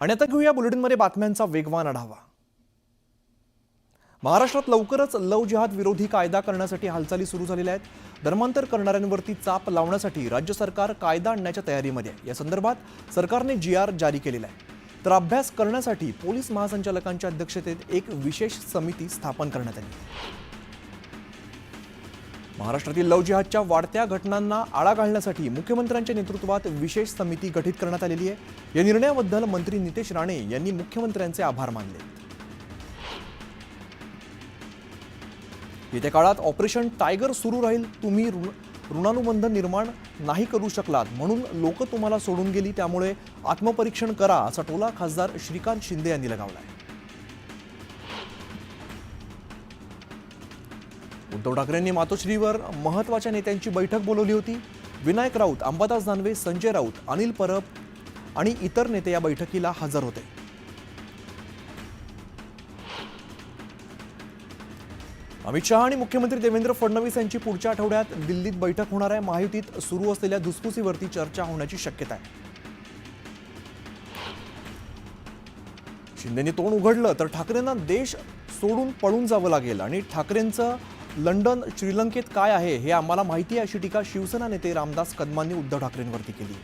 आणि आता घेऊया बुलेटिनमध्ये बातम्यांचा वेगवान आढावा। महाराष्ट्रात लवकरच लव जिहाद विरोधी कायदा करण्यासाठी हालचाली सुरू झालेल्या आहेत। धर्मांतर करणाऱ्यांवरती चाप लावण्यासाठी राज्य सरकार कायदा आणण्याच्या तयारीमध्ये आहे। या संदर्भात सरकारने जीआर जारी केलेला आहे। तर अभ्यास करण्यासाठी पोलीस महासंचालकांच्या अध्यक्षतेत एक विशेष समिती स्थापन करण्यात आली। महाराष्ट्रातील लव जिहादच्या वाढत्या घटनांना आळा घालण्यासाठी मुख्यमंत्र्यांच्या नेतृत्वात विशेष समिती गठीत करण्यात आलेली आहे। या निर्णयाबद्दल मंत्री नितेश राणे यांनी मुख्यमंत्र्यांचे आभार मानले। येत्या काळात ऑपरेशन टायगर सुरू राहील। तुम्ही ऋणानुबंध निर्माण नाही करू शकलात म्हणून लोक तुम्हाला सोडून गेली, त्यामुळे आत्मपरीक्षण करा, असा टोला खासदार श्रीकांत शिंदे यांनी लगावलाय। उद्धव ठाकरेंनी मातोश्रीवर महत्त्वाच्या नेत्यांची बैठक बोलवली होती। विनायक राऊत, अंबादास दानवे, संजय राऊत, अनिल परब आणि इतर नेते या बैठकीला हजर होते। अमित शहा आणि मुख्यमंत्री देवेंद्र फडणवीस यांची पुढच्या आठवड्यात दिल्लीत बैठक होणार आहे। महायुतीत सुरू असलेल्या धुसफुसीवरती चर्चा होण्याची शक्यता आहे। शिंदेंनी तोंड उघडलं तर ठाकरेंना देश सोडून पळून जावं लागेल आणि ठाकरेंचं लंडन श्रीलंकेत काय आहे हे आम्हाला माहिती आहे, अशी टीका शिवसेना नेते रामदास कदमांनी उद्धव ठाकरेंवरती केली।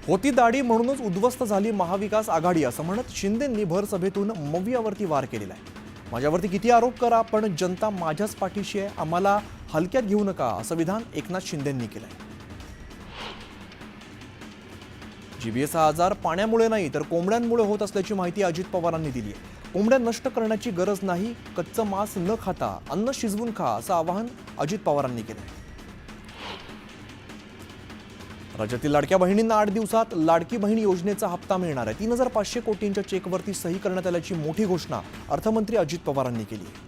होती दाढी म्हणूनच उद्ध्वस्त झाली महाविकास आघाडी, असं म्हणत शिंदेंनी भर सभेतून मवियावरती वार केलेला आहे। माझ्यावरती किती आरोप करा पण जनता माझ्याच पाठीशी आहे, आम्हाला हलक्यात घेऊ नका, असं विधान एकनाथ शिंदेंनी केलंय। जीबीएस हा आजार पाण्यामुळे नाही तर कोंबड्यांमुळे होत असल्याची माहिती अजित पवारांनी दिली आहे। कोंबड्या नष्ट करण्याची गरज नाही, कच्चं मांस न खाता अन्न शिजवून खा, असं आवाहन अजित पवारांनी केलंय। राज्यातील लाडक्या बहिणींना 8 दिवसात लाडकी बहीण योजनेचा हप्ता मिळणार आहे। 3500 कोटींच्या चेकवरती सही करण्यात आल्याची मोठी घोषणा अर्थमंत्री अजित पवारांनी केली आहे।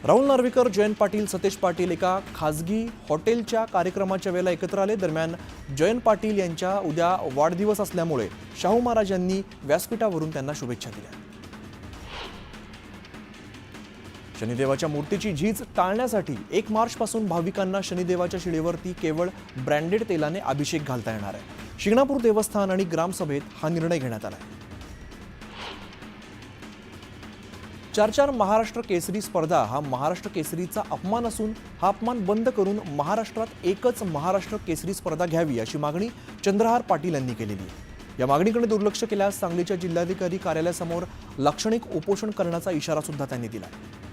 राहुल नार्वेकर, जयंत पाटील, सतेज पाटील एका खासगी हॉटेलच्या कार्यक्रमाच्या वेळेला एकत्र आले। दरम्यान जयंत पाटील यांच्या उद्या वाढदिवस असल्यामुळे शाहू महाराज यांनी व्यासपीठावरून त्यांना शुभेच्छा दिल्या। शनिदेवाच्या मूर्तीची झीज टाळण्यासाठी 1 मार्चपासून भाविकांना शनिदेवाच्या शिळेवरती केवळ ब्रँडेड तेलाने अभिषेक घालता येणार आहे। शिंगणापूर देवस्थान आणि ग्रामसभेत हा निर्णय घेण्यात आला आहे। 4 महाराष्ट्र केसरी स्पर्धा हा महाराष्ट्र केसरीचा अपमान असून हा अपमान बंद करून महाराष्ट्रात एकच महाराष्ट्र केसरी स्पर्धा घ्यावी, अशी मागणी चंद्रहार पाटील यांनी केलेली आहे। या मागणीकडे दुर्लक्ष केल्यास सांगलीच्या जिल्हाधिकारी कार्यालयासमोर लाक्षणिक उपोषण करण्याचा इशारा सुद्धा त्यांनी दिला आहे।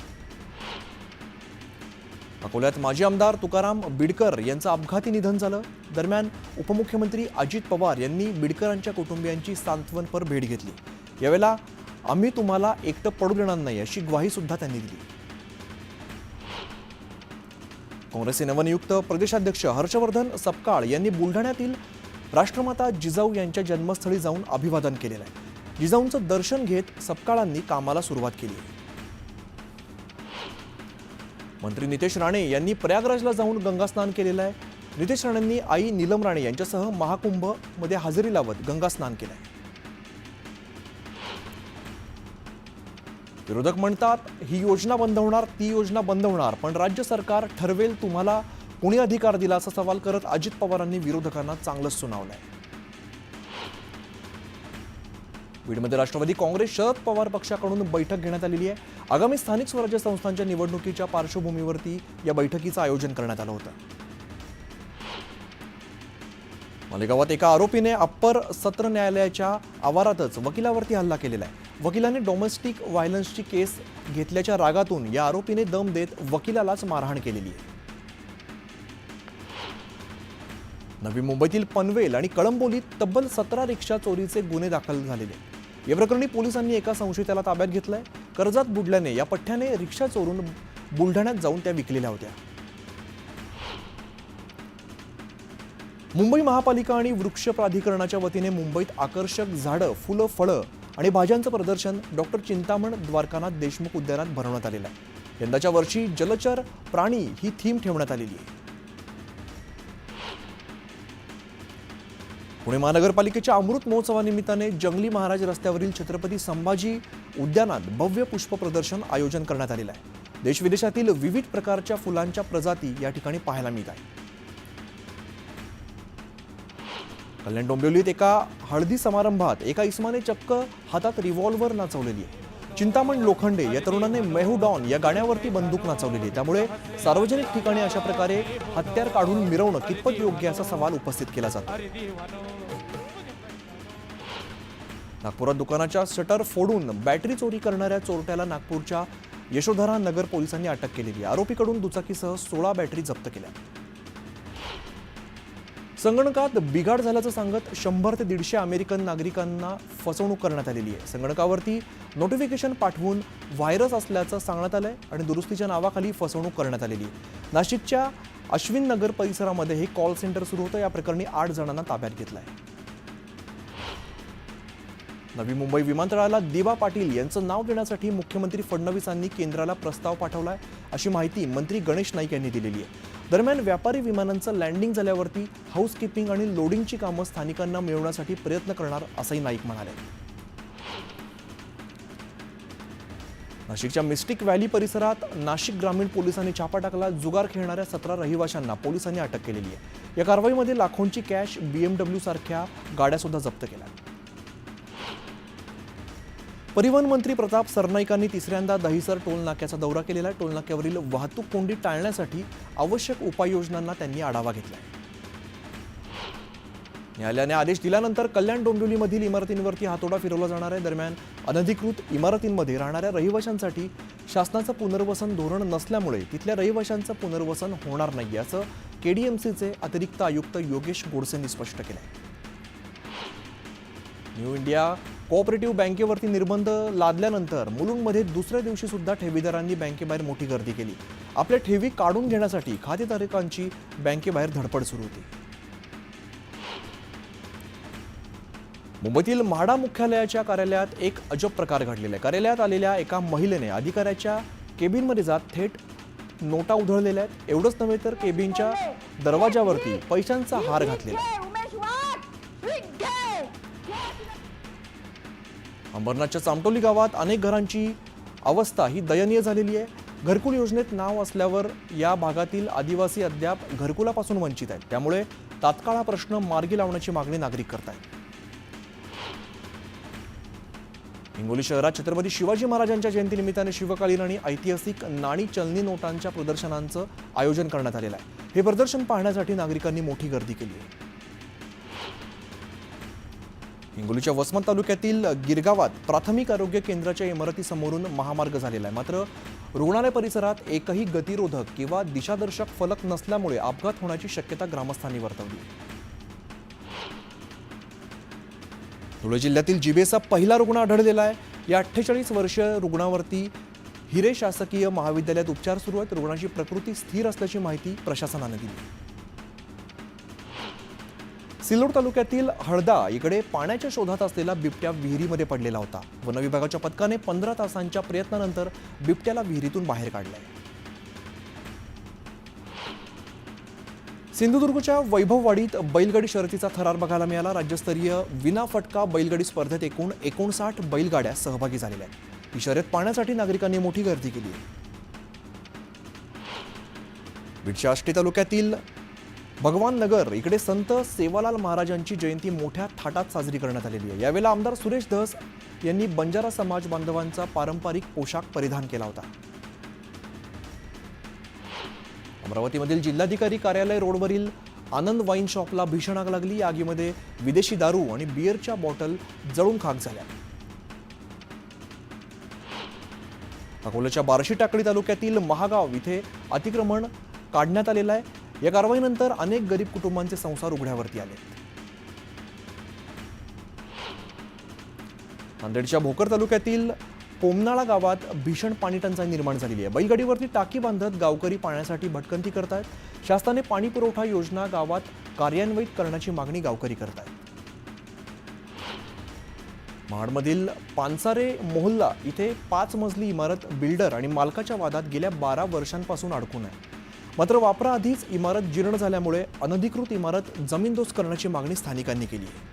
अकोल्यात माजी आमदार तुकाराम बिडकर यांचं अपघाती निधन झालं। दरम्यान उपमुख्यमंत्री अजित पवार यांनी बिडकरांच्या कुटुंबियांची सांत्वनपर भेट घेतली। यावेळेला आम्ही तुम्हाला एकटं पडू देणार नाही, अशी ग्वाही सुद्धा त्यांनी दिली। काँग्रेसचे नवनियुक्त प्रदेशाध्यक्ष हर्षवर्धन सपकाळ यांनी बुलढाण्यातील राष्ट्रमाता जिजाऊ यांच्या जन्मस्थळी जाऊन अभिवादन केलेलं आहे। जिजाऊंचं दर्शन घेत सपकाळांनी कामाला सुरुवात केली आहे। मंत्री नितेश राणे यांनी प्रयागराजला जाऊन गंगास्नान केलेलं आहे। नितेश राणेंनी आई नीलम राणे यांच्यासह महाकुंभ मध्ये हजेरी लावत गंगास्नान केलंय। विरोधक म्हणतात ही योजना बंद होणार, ती योजना बंद होणार, पण राज्य सरकार ठरवेल तुम्हाला कोणी अधिकार दिला, असा सवाल करत अजित पवारांनी विरोधकांना चांगलंच सुनावलंय। बीडमध्ये राष्ट्रवादी काँग्रेस शरद पवार पक्षाकडून बैठक घेण्यात आलेली आहे। आगामी स्थानिक स्वराज्य संस्थांच्या निवडणुकीच्या पार्श्वभूमीवरती या बैठकीचं आयोजन करण्यात आलं होतं। मालेगावात एका आरोपीने अप्पर सत्र न्यायालयाच्या आवारातच वकिलावरती हल्ला केलेला आहे। वकिलाने डोमेस्टिक व्हायलन्सची केस घेतल्याच्या रागातून या आरोपीने दम देत वकिलालाच मारहाण केलेली आहे। नवी मुंबईतील पनवेल आणि कळंबोलीत तब्बल 17 रिक्षा चोरीचे गुन्हे दाखल झालेले। या प्रकरणी पोलिसांनी एका संशयिताला ताब्यात घेतलंय। कर्जात बुडल्याने या पठ्ठ्याने रिक्षा चोरून बुलढाण्यात जाऊन त्या विकलेल्या होत्या। मुंबई महापालिका आणि वृक्ष प्राधिकरणाच्या वतीने मुंबईत आकर्षक झाडं, फुलं, फळं आणि भाज्यांचं प्रदर्शन डॉक्टर चिंतामण द्वारकानाथ देशमुख उद्यानात भरवण्यात आलेलं आहे। यंदाच्या वर्षी जलचर प्राणी ही थीम ठेवण्यात आलेली आहे। पुणे महानगरपालिकेच्या अमृत महोत्सवानिमित्ताने जंगली महाराज रस्त्यावरील छत्रपती संभाजी उद्यानात भव्य पुष्प प्रदर्शन आयोजन करण्यात आलेलं आहे। देश विदेशातील विविध प्रकारच्या फुलांच्या प्रजाती या ठिकाणी पाहायला मिळतात। कल्याण डोंबिवलीत एका हळदी समारंभात एका इसमाने चक्क हातात रिव्हॉल्व्हर नाचवलेली आहे. चिंतामण लोखंडे या तरुणाने मेहू डॉन या गाण्यावरती बंदूक नाचवलेली आहे. त्यामुळे सार्वजनिक ठिकाणी अशा प्रकारे हत्यार काढून मिरवणं कितपत योग्य असा सवाल उपस्थित केला जातो. नागपुरात दुकानाच्या शटर फोडून बॅटरी चोरी करणाऱ्या चोरट्याला नागपूरच्या यशोधरा नगर पोलिसांनी अटक केलेली आहे. आरोपीकडून दुचाकीसह 16 बॅटरी जप्त केल्या. संगणकात बिघाड झाल्याचं सांगत 100 ते 150 अमेरिकन नागरिकांना फसवणूक करण्यात आलेली आहे. संगणकावरती नोटिफिकेशन पाठवून व्हायरस असल्याचं सांगण्यात आलंय आणि दुरुस्तीच्या नावाखाली फसवणूक करण्यात आलेली आहे. नाशिकच्या अश्विन नगर परिसरामध्ये हे कॉल सेंटर सुरू होतं. या प्रकरणी 8 जणांना ताब्यात घेतलंय. नवी मुंबई विमानतळाला दिवा पाटील यांचं नाव देण्यासाठी मुख्यमंत्री फडणवीसांनी केंद्राला प्रस्ताव पाठवलाय अशी माहिती मंत्री गणेश नाईक यांनी दिलेली आहे. दरम्यान व्यापारी विमानांचं लँडिंग झाल्यावरती हाऊसकीपिंग आणि लोडिंगची कामं स्थानिकांना मिळवण्यासाठी प्रयत्न करणार असंही नाईक म्हणाले. नाशिकच्या मिस्टिक व्हॅली परिसरात नाशिक ग्रामीण पोलिसांनी छापा टाकला. जुगार खेळणाऱ्या 17 रहिवाशांना पोलिसांनी अटक केलेली आहे. या कारवाईमध्ये लाखोंची कॅश, BMW सारख्या गाड्या सुद्धा जप्त केल्या. परिवहन मंत्री प्रताप सरनाईकांनी तिसऱ्यांदा दहिसर टोल नाक्याचा दौरा केलेला. टोल नाक्यावरील वाहतूक कोंडी टाळण्यासाठी आवश्यक उपाययोजनांना त्यांनी आढावा घेतला. न्यायालयाने आदेश दिल्यानंतर कल्याण डोंबिवलीमधील इमारतींवरती हातोडा फिरवला जाणार आहे. दरम्यान अनधिकृत इमारतींमध्ये राहणाऱ्या रहिवाशांसाठी शासनाचं पुनर्वसन धोरण नसल्यामुळे तिथल्या रहिवाशांचं पुनर्वसन होणार नाही असं KDMCचे अतिरिक्त आयुक्त योगेश गोडसेंनी स्पष्ट केलं. न्यू इंडिया कोऑपरेटिव्ह बँकेवरती निर्बंध लादल्यानंतर मुलुंडमध्ये दुसऱ्या दिवशी सुद्धा ठेवीदारांनी बँकेबाहेर मोठी गर्दी केली. आपल्या ठेवी काढून घेण्यासाठी खातेधारकांची बँकेबाहेर धडपड सुरू होती. मुंबईतील म्हाडा मुख्यालयाच्या कार्यालयात एक अजब प्रकार घडलेला आहे. कार्यालयात आलेल्या एका महिलेने अधिकाऱ्याच्या केबिनमध्ये जात थेट नोटा उधळलेल्या आहेत. एवढंच नव्हे तर केबिनच्या दरवाजावरती पैशांचा हार घातलेला आहे. अंबरनाथच्या चामटोली गावात अनेक घरांची अवस्था ही दयनीय झालेली आहे. घरकुल योजनेत नाव असल्यावर या भागातील आदिवासी अद्याप घरकुलापासून वंचित आहेत. त्यामुळे तात्काळ हा प्रश्न मार्गी लावण्याची मागणी नागरिक करत आहेत. हिंगोली शहरात छत्रपती शिवाजी महाराजांच्या जयंतीनिमित्ताने शिवकालीन आणि ऐतिहासिक नाणी चलनी नोटांच्या प्रदर्शनांचं आयोजन करण्यात आलेलं आहे. हे प्रदर्शन पाहण्यासाठी नागरिकांनी मोठी गर्दी केली आहे. हिंगोलीच्या वसमत तालुक्यातील गिरगावात प्राथमिक आरोग्य केंद्राच्या इमारतीसमोरून महामार्ग झालेला आहे. मात्र रुग्णालय परिसरात एकही गतिरोधक किंवा दिशादर्शक फलक नसल्यामुळे अपघात होण्याची शक्यता ग्रामस्थांनी वर्तवली. धुळे जिल्ह्यातील जिबेचा पहिला रुग्ण आढळलेला आहे. या 48 वर्षीय रुग्णावरती हिरे शासकीय महाविद्यालयात उपचार सुरू आहेत. रुग्णाची प्रकृती स्थिर असल्याची माहिती प्रशासनाने दिली. सिल्लोड तालुक्यातील हळदा इकडे पाण्याच्या शोधात असलेला बिबट्या विहिरीमध्ये पडलेला होता. वन विभागाच्या पथकाने 15 तासांच्या प्रयत्नानंतर बिबट्याला विहिरीतून बाहेर काढले. सिंधुदुर्गच्या वैभववाडीत बैलगाडी शर्यतीचा थरार बघायला मिळाला. राज्यस्तरीय विना फटका बैलगाडी स्पर्धेत एकूण 59 बैलगाड्या सहभागी झालेल्या आहेत. ही शर्यत पाहण्यासाठी नागरिकांनी मोठी गर्दी केली. बीडच्या आष्टी तालुक्यातील भगवान नगर इकडे संत सेवालाल महाराजांची जयंती मोठ्या थाटात साजरी करण्यात आलेली आहे. यावेळेला आमदार सुरेश धस यांनी बंजारा समाज बांधवांचा पारंपरिक पोशाख परिधान केला होता. अमरावतीमधील जिल्हाधिकारी कार्यालय रोडवरील आनंद वाईन शॉपला भीषण आग लागली. या आगीमध्ये विदेशी दारू आणि बिअरच्या बॉटल जळून खाक झाल्या. अकोल्याच्या बार्शी टाकळी तालुक्यातील महागाव इथे अतिक्रमण काढण्यात आलेलं आहे. या कारवाईनंतर अनेक गरीब कुटुंबांचे संसार उघड्यावरती आले. नांदेडच्या भोकर तालुक्यातील पोमनाळा गावात भीषण पाणी टंचाई निर्माण झालेली आहे. बैलगाडीवरती टाकी बांधत गावकरी पाण्यासाठी भटकंती करतायत. शासनाने पाणी पुरवठा योजना गावात कार्यान्वित करण्याची मागणी गावकरी करतायत. महाडमधील पानसारे मोहल्ला इथे 5 मजली इमारत बिल्डर आणि मालकाच्या वादात गेल्या 12 वर्षांपासून अडकून आहे. मात्र वापराआधीच इमारत जीर्ण झाल्यामुळे अनधिकृत इमारत जमीनदोस्त करण्याची मागणी स्थानिकांनी केली आहे.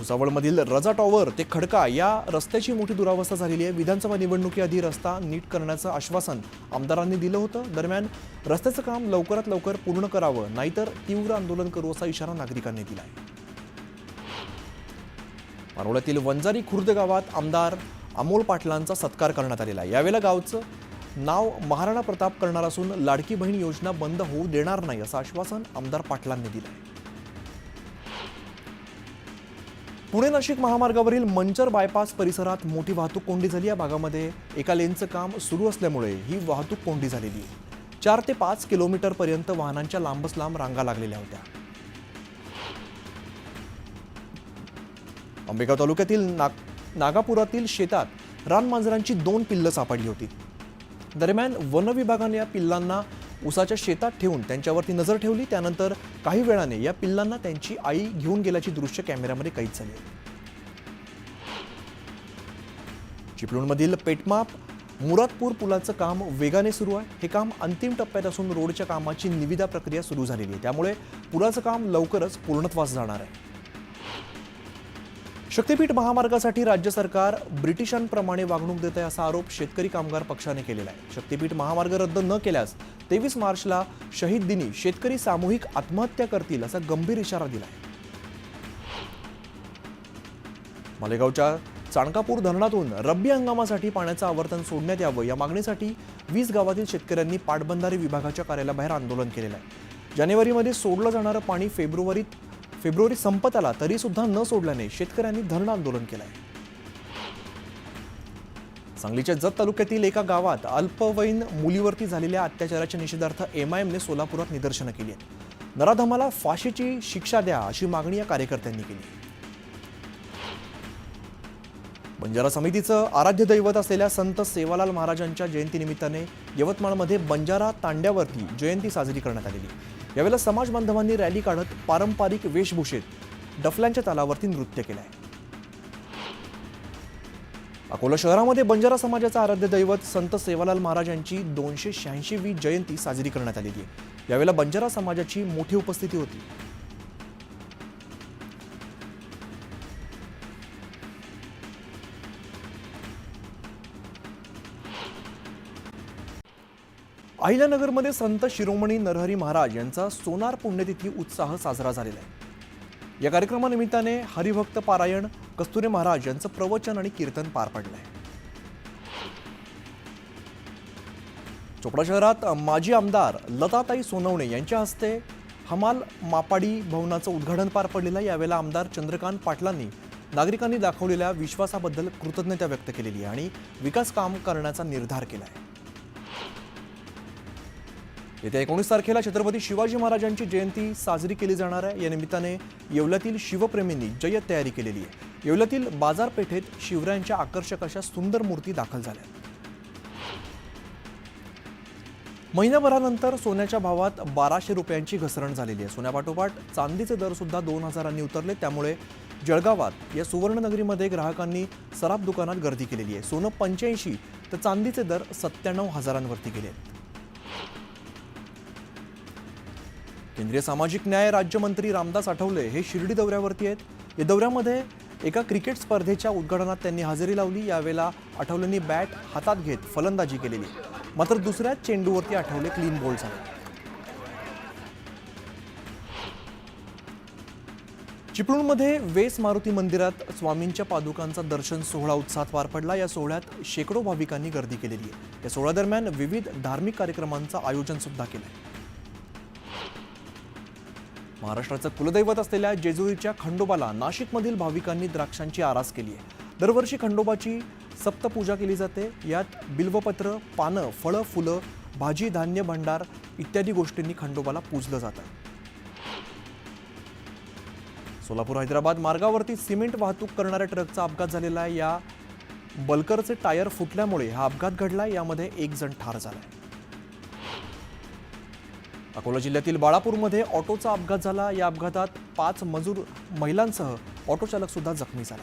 भुसावळमधील रजा टॉवर ते खडका या रस्त्याची मोठी दुरावस्था झालेली आहे. विधानसभा निवडणुकीआधी रस्ता नीट करण्याचं आश्वासन आमदारांनी दिलं होतं. दरम्यान रस्त्याचं काम लवकरात लवकर पूर्ण करावं, नाहीतर तीव्र आंदोलन करू असा इशारा नागरिकांनी दिला आहे. पारोळ्यातील वंजारी खुर्द गावात आमदार अमोल पाटलांचा सत्कार करण्यात आलेला आहे. यावेळेला गावचं नाव महाराणा प्रताप करणार असून लाडकी बहीण योजना बंद होऊ देणार नाही असं आश्वासन आमदार पाटलांनी दिलं आहे. पुणे नाशिक महामार्गावरील मंचर बायपास परिसरात मोठी वाहतूक कोंडी झाली. या भागामध्ये एका लेनचं काम सुरू असल्यामुळे ही वाहतूक कोंडी झालेली आहे. 4 ते 5 किलोमीटर पर्यंत वाहनांच्या लांबच लांब रांगा लागलेल्या होत्या. आंबेगाव तालुक्यातील नागापुरातील शेतात रानमांजरांची 2 पिल्लं सापडली होती. दरम्यान वन विभागाने या पिल्लांना उसाच्या शेतात ठेवून त्यांच्यावरती नजर ठेवली. त्यानंतर काही वेळाने या पिल्लांना त्यांची आई घेऊन गेल्याची दृश्य कॅमेऱ्यामध्ये कैद झाली. चिपळूणमधील पेटमाप मुरादपूर पुलाचं काम वेगाने सुरू आहे. हे काम अंतिम टप्प्यात असून रोडच्या कामाची निविदा प्रक्रिया सुरू झालेली आहे. त्यामुळे पुलाचं काम लवकरच पूर्णत्वास जाणार आहे. शक्तीपीठ महामार्गासाठी राज्य सरकार ब्रिटिशांप्रमाणे वागणूक देत आहे असा आरोप शेतकरी कामगार पक्षाने केलेला आहे. शक्तीपीठ महामार्ग रद्द न केल्यास 23 मार्चला शहीद दिनी शेतकरी सामूहिक आत्महत्या करतील असा गंभीर इशारा दिला आहे. मालेगावच्या चाणकापूर धरणातून रब्बी हंगामासाठी पाण्याचं आवर्तन सोडण्यात यावं या मागणीसाठी 20 गावातील शेतकऱ्यांनी पाटबंधारे विभागाच्या कार्यालयाबाहेर आंदोलन केलेलं आहे. जानेवारीमध्ये सोडलं जाणारं पाणी फेब्रुवारी संपत आला तरी सुद्धा न सोडल्याने शेतकऱ्यांनी धरणं आंदोलन केलं आहे. सांगलीच्या जत तालुक्यातील एका गावात अल्पवयीन मुलीवरती झालेल्या अत्याचाराच्या निषेधार्थ एमआयएमने सोलापुरात निदर्शनं केली आहेत. नराधमाला फाशीची शिक्षा द्या अशी मागणी या कार्यकर्त्यांनी केली. बंजारा समितीचं आराध्य दैवत असलेल्या संत सेवालाल महाराजांच्या जयंतीनिमित्ताने यवतमाळमध्ये बंजारा तांड्यावरती जयंती साजरी करण्यात आलेली. यावेळेला समाज बांधवांनी रॅली काढत पारंपरिक वेशभूषेत डफल्यांच्या तालावरती नृत्य केलंय. अकोला शहरामध्ये बंजारा समाजाचा आराध्य दैवत संत सेवालाल महाराजांची 286वी जयंती साजरी करण्यात आलेली आहे. यावेळेला बंजारा समाजाची मोठी उपस्थिती होती. अहिल्यानगरमध्ये संत शिरोमणी नरहरी महाराज यांचा सोनार पुण्यतिथी उत्साह साजरा झालेला आहे. या कार्यक्रमानिमित्ताने हरिभक्त पारायण, कस्तुरे महाराज यांचं प्रवचन आणि कीर्तन पार पडलंय. चोपडा शहरात माजी आमदार लताताई सोनवणे यांच्या हस्ते हमाल मापाडी भवनाचं उद्घाटन पार पडलेलं आहे. यावेळेला आमदार चंद्रकांत पाटलांनी नागरिकांनी दाखवलेल्या विश्वासाबद्दल कृतज्ञता व्यक्त केलेली आहे आणि विकास काम करण्याचा निर्धार केला आहे. येत्या 19 तारखेला छत्रपती शिवाजी महाराजांची जयंती साजरी केली जाणार आहे. या निमित्ताने येवल्यातील शिवप्रेमींनी जय्यत तयारी केलेली आहे. येवल्यातील बाजारपेठेत शिवरायांच्या आकर्षक अशा सुंदर मूर्ती दाखल झाल्या. महिनाभरानंतर सोन्याच्या भावात 1200 रुपयांची घसरण झालेली आहे. सोन्यापाठोपाठ चांदीचे दर सुद्धा 2000 उतरले. त्यामुळे जळगावात या सुवर्णनगरीमध्ये ग्राहकांनी सराफ दुकानात गर्दी केलेली आहे. सोनं 85 तर चांदीचे दर 97,000 वरती गेले आहेत. केंद्रीय सामाजिक न्याय राज्यमंत्री रामदास आठवले हे शिर्डी दौऱ्यावरती आहेत. या दौऱ्यामध्ये एका क्रिकेट स्पर्धेच्या उद्घाटनात त्यांनी हजेरी लावली. यावेळेला आठवलेंनी बॅट हातात घेत फलंदाजी केलेली. मात्र दुसऱ्याच चेंडूवरती आठवले क्लीन बोल्ड झाले. चिपळूणमध्ये वेस मारुती मंदिरात स्वामींच्या पादुकांचा दर्शन सोहळा उत्साहात पार पडला. या सोहळ्यात शेकडो भाविकांनी गर्दी केलेली आहे. या सोहळ्यादरम्यान विविध धार्मिक कार्यक्रमांचं आयोजन सुद्धा केलंय. महाराष्ट्राचं कुलदैवत असलेल्या जेजुरीच्या खंडोबाला नाशिकमधील भाविकांनी द्राक्षांची आरास केली आहे. दरवर्षी खंडोबाची सप्तपूजा केली जाते. यात बिल्वपत्र, पानं, फळं, फुलं, भाजी, धान्य, भंडार इत्यादी गोष्टींनी खंडोबाला पूजलं जातं. सोलापूर हैदराबाद मार्गावरती सिमेंट वाहतूक करणाऱ्या ट्रकचा अपघात झालेला आहे. या बल्करचे टायर फुटल्यामुळे हा अपघात घडला. यामध्ये 1 जण ठार झालाय. अकोला जिल्ह्यातील बाळापूरमध्ये ऑटोचा अपघात झाला. या अपघातात 5 मजूर महिलांसह ऑटो चालक सुद्धा जखमी झाला.